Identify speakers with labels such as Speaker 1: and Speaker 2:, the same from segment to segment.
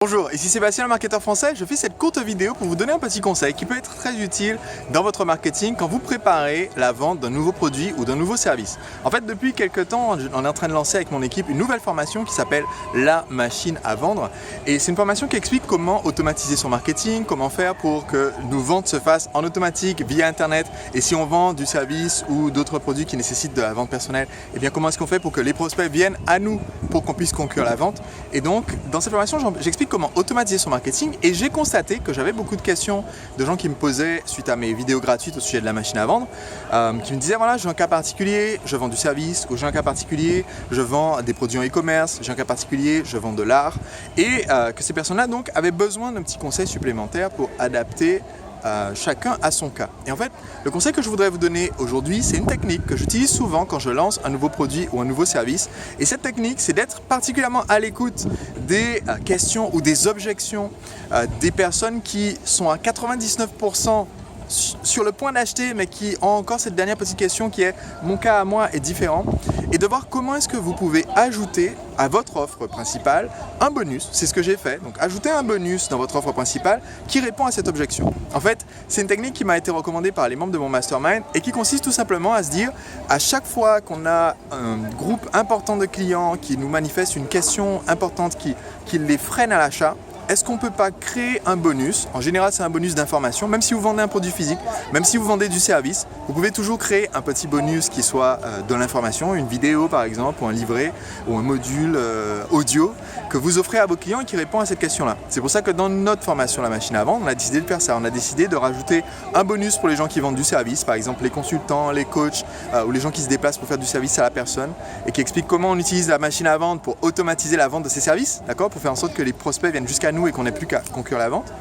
Speaker 1: Bonjour, ici Sébastien, le marketeur français. Je fais cette courte vidéo pour vous donner un petit conseil qui peut être très utile dans votre marketing quand vous préparez la vente d'un nouveau produit ou d'un nouveau service. En fait, depuis quelques temps, on est en train de lancer avec mon équipe une nouvelle formation qui s'appelle La Machine à Vendre. Et c'est une formation qui explique comment automatiser son marketing, comment faire pour que nos ventes se fassent en automatique via Internet. Et si on vend du service ou d'autres produits qui nécessitent de la vente personnelle, eh bien comment est-ce qu'on fait pour que les prospects viennent à nous pour qu'on puisse conclure la vente. Et donc, dans cette formation, j'explique comment automatiser son marketing et j'ai constaté que j'avais beaucoup de questions de gens qui me posaient suite à mes vidéos gratuites au sujet de la machine à vendre, qui me disaient voilà, j'ai un cas particulier, je vends du service, ou j'ai un cas particulier, je vends des produits en e-commerce, j'ai un cas particulier, je vends de l'art, et que ces personnes-là donc avaient besoin d'un petit conseil supplémentaire pour adapter chacun à son cas. Et en fait, le conseil que je voudrais vous donner aujourd'hui, c'est une technique que j'utilise souvent quand je lance un nouveau produit ou un nouveau service. Et cette technique, c'est d'être particulièrement à l'écoute des questions ou des objections des personnes qui sont à 99% sur le point d'acheter mais qui ont encore cette dernière petite question qui est mon cas à moi est différent, et de voir comment est-ce que vous pouvez ajouter à votre offre principale un bonus. C'est ce que j'ai fait, donc ajouter un bonus dans votre offre principale qui répond à cette objection. En fait, c'est une technique qui m'a été recommandée par les membres de mon mastermind et qui consiste tout simplement à se dire, à chaque fois qu'on a un groupe important de clients qui nous manifestent une question importante qui les freine à l'achat, est-ce qu'on ne peut pas créer un bonus? En général, c'est un bonus d'information. Même si vous vendez un produit physique, même si vous vendez du service, vous pouvez toujours créer un petit bonus qui soit de l'information, une vidéo par exemple, ou un livret, ou un module audio que vous offrez à vos clients et qui répond à cette question-là. C'est pour ça que dans notre formation La Machine à Vendre, on a décidé de faire ça. On a décidé de rajouter un bonus pour les gens qui vendent du service, par exemple les consultants, les coachs, ou les gens qui se déplacent pour faire du service à la personne et qui expliquent comment on utilise la machine à vendre pour automatiser la vente de ces services, d'accord, pour faire en sorte que les prospects viennent jusqu'à nous et qu'on n'ait plus qu'à conclure la vente.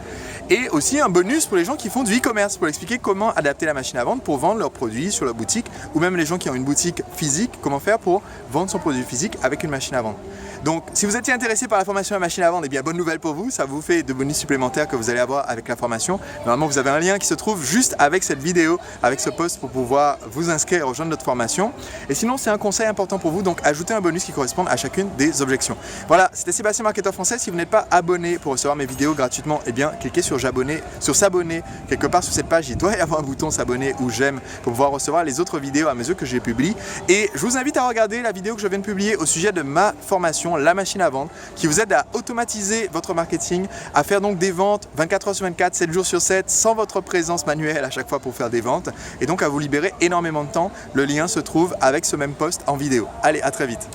Speaker 1: Et aussi un bonus pour les gens qui font du e-commerce, pour expliquer comment adapter la machine à vendre pour vendre leurs produits sur leur boutique, ou même les gens qui ont une boutique physique, comment faire pour vendre son produit physique avec une machine à vendre. Donc si vous étiez intéressé par la formation La Machine à Vendre, eh bien bonne nouvelle pour vous, ça vous fait de bonus supplémentaires que vous allez avoir avec la formation. Normalement vous avez un lien qui se trouve juste avec cette vidéo, avec ce post pour pouvoir vous inscrire et rejoindre notre formation. Et sinon c'est un conseil important pour vous, donc ajoutez un bonus qui corresponde à chacune des objections. Voilà, c'était Sébastien, marketeur français. Si vous n'êtes pas abonné pour recevoir mes vidéos gratuitement, eh bien cliquez sur s'abonner quelque part sur cette page. Il doit y avoir un bouton s'abonner ou j'aime pour pouvoir recevoir les autres vidéos à mesure que je les publie. Et je vous invite à regarder la vidéo que je viens de publier au sujet de ma formation La Machine à Vendre, qui vous aide à automatiser votre marketing, à faire donc des ventes 24 heures sur 24, 7 jours sur 7, sans votre présence manuelle à chaque fois pour faire des ventes, et donc à vous libérer énormément de temps. Le lien se trouve avec ce même post en vidéo. Allez, à très vite.